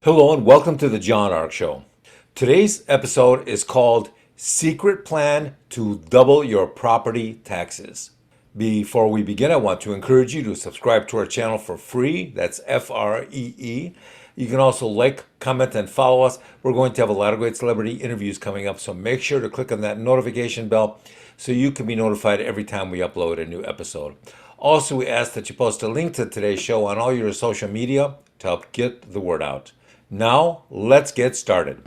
Hello and welcome to the John Ark Show. Today's episode is called Secret Plan to Double Your Property Taxes. Before we begin, I want to encourage you to subscribe to our channel for free. That's Free. You can also like, comment, and follow us. We're going to have a lot of great celebrity interviews coming up, so make sure to click on that notification bell so you can be notified every time we upload a new episode. Also, we ask that you post a link to today's show on all your social media to help get the word out. Now, let's get started.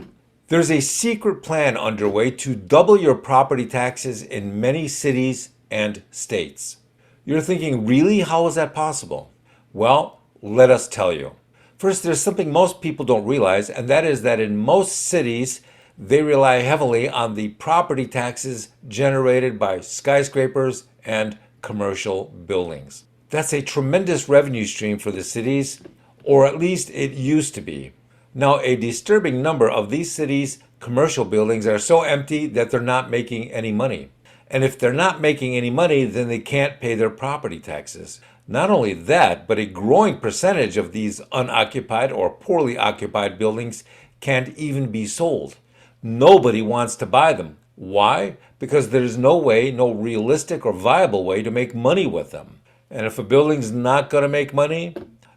There's a secret plan underway to double your property taxes in many cities and states. You're thinking, really? How is that possible? Well, let us tell you. First, there's something most people don't realize, and that is that in most cities, they rely heavily on the property taxes generated by skyscrapers and commercial buildings. That's a tremendous revenue stream for the cities, or at least it used to be. Now, a disturbing number of these cities' commercial buildings are so empty that they're not making any money. And if they're not making any money, then they can't pay their property taxes. Not only that, but a growing percentage of these unoccupied or poorly occupied buildings can't even be sold. Nobody wants to buy them. Why? Because there's no way, no realistic or viable way to make money with them. And if a building's not going to make money,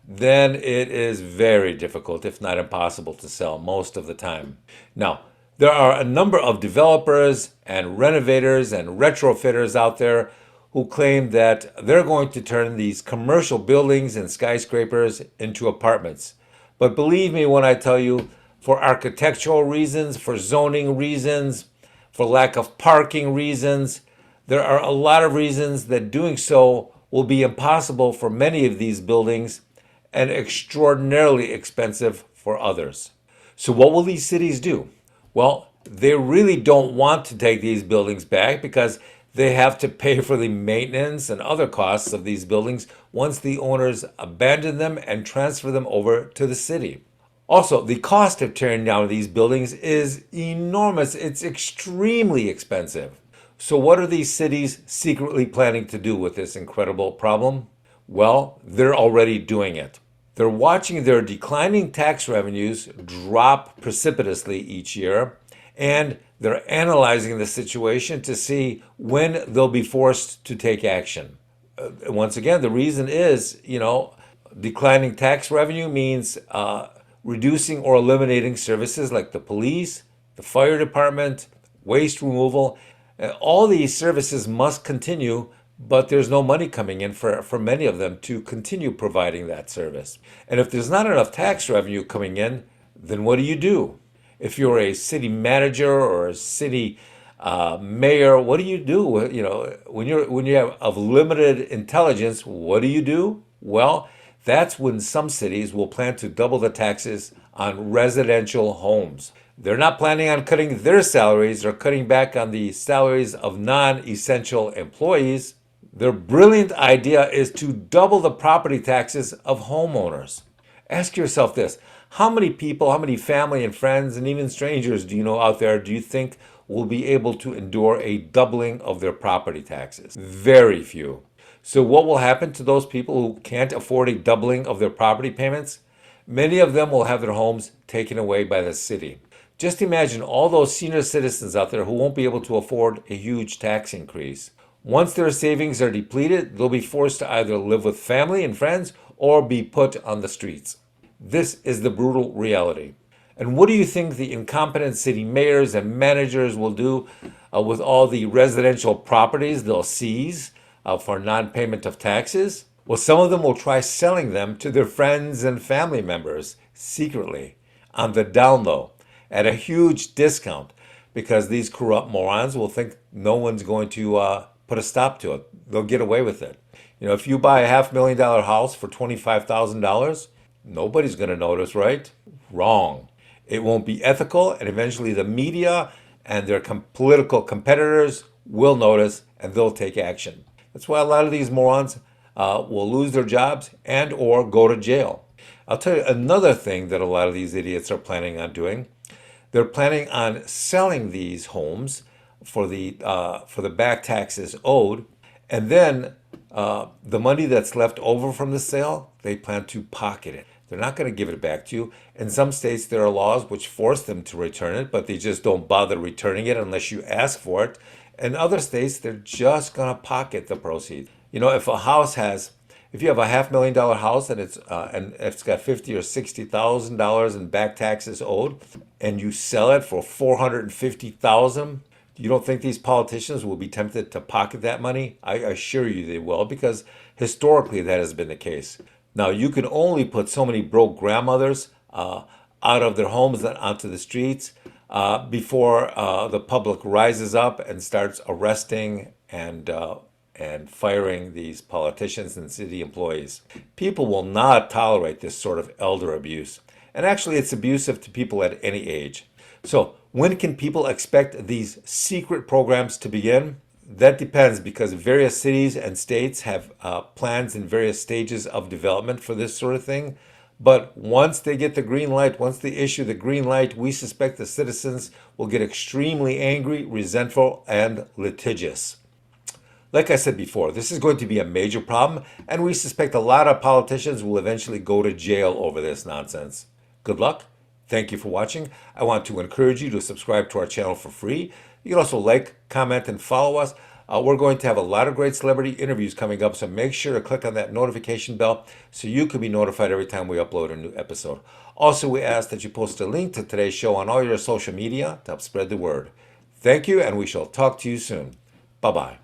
then it is very difficult, if not impossible, to sell most of the time. Now, there are a number of developers and renovators and retrofitters out there who claim that they're going to turn these commercial buildings and skyscrapers into apartments. But believe me when I tell you, for architectural reasons, for zoning reasons, for lack of parking reasons, there are a lot of reasons that doing so will be impossible for many of these buildings and extraordinarily expensive for others. So what will these cities do? Well, they really don't want to take these buildings back because they have to pay for the maintenance and other costs of these buildings once the owners abandon them and transfer them over to the city. Also, the cost of tearing down these buildings is enormous. It's extremely expensive. So what are these cities secretly planning to do with this incredible problem? Well, they're already doing it. They're watching their declining tax revenues drop precipitously each year, and they're analyzing the situation to see when they'll be forced to take action. Once again, the reason is, declining tax revenue means reducing or eliminating services like the police, the fire department, waste removal. All these services must continue, but there's no money coming in for many of them to continue providing that service. And if there's not enough tax revenue coming in, then what do? If you're a city manager or a city mayor, what do you do? When you have of limited intelligence, what do? Well, that's when some cities will plan to double the taxes on residential homes. They're not planning on cutting their salaries or cutting back on the salaries of non-essential employees. Their brilliant idea is to double the property taxes of homeowners. Ask yourself this: how many people, how many family and friends and even strangers do you know out there do you think will be able to endure a doubling of their property taxes? Very few. So what will happen to those people who can't afford a doubling of their property payments? Many of them will have their homes taken away by the city. Just imagine all those senior citizens out there who won't be able to afford a huge tax increase. Once their savings are depleted, they'll be forced to either live with family and friends or be put on the streets. This is the brutal reality. And what do you think the incompetent city mayors and managers will do with all the residential properties they'll seize for non-payment of taxes? Well, some of them will try selling them to their friends and family members secretly on the down low at a huge discount, because these corrupt morons will think no one's going to put a stop to it. They'll get away with it. If you buy a $500,000 house for $25,000, nobody's going to notice, right? Wrong. It won't be ethical, and eventually the media and their political competitors will notice and they'll take action. That's why a lot of these morons will lose their jobs and or go to jail. I'll tell you another thing that a lot of these idiots are planning on doing. They're planning on selling these homes for the back taxes owed, and then the money that's left over from the sale, they plan to pocket it. They're not going to give it back to you. In some states, there are laws which force them to return it, but they just don't bother returning it unless you ask for it. In other states, they're just going to pocket the proceeds. You know, if you have a $500,000 house and it's got $50,000 or $60,000 in back taxes owed, and you sell it for $450,000, you don't think these politicians will be tempted to pocket that money? I assure you they will, because historically that has been the case. Now, you can only put so many broke grandmothers out of their homes and onto the streets before the public rises up and starts arresting and firing these politicians and city employees. People will not tolerate this sort of elder abuse. And actually, it's abusive to people at any age. So, when can people expect these secret programs to begin? That depends, because various cities and states have plans in various stages of development for this sort of thing. But once they get the green light, once they issue the green light, we suspect the citizens will get extremely angry, resentful, and litigious. Like I said before, this is going to be a major problem, and we suspect a lot of politicians will eventually go to jail over this nonsense. Good luck. Thank you for watching. I want to encourage you to subscribe to our channel for free. You can also like, comment, and follow us. We're going to have a lot of great celebrity interviews coming up, so make sure to click on that notification bell so you can be notified every time we upload a new episode. Also, we ask that you post a link to today's show on all your social media to help spread the word. Thank you, and we shall talk to you soon. Bye-bye.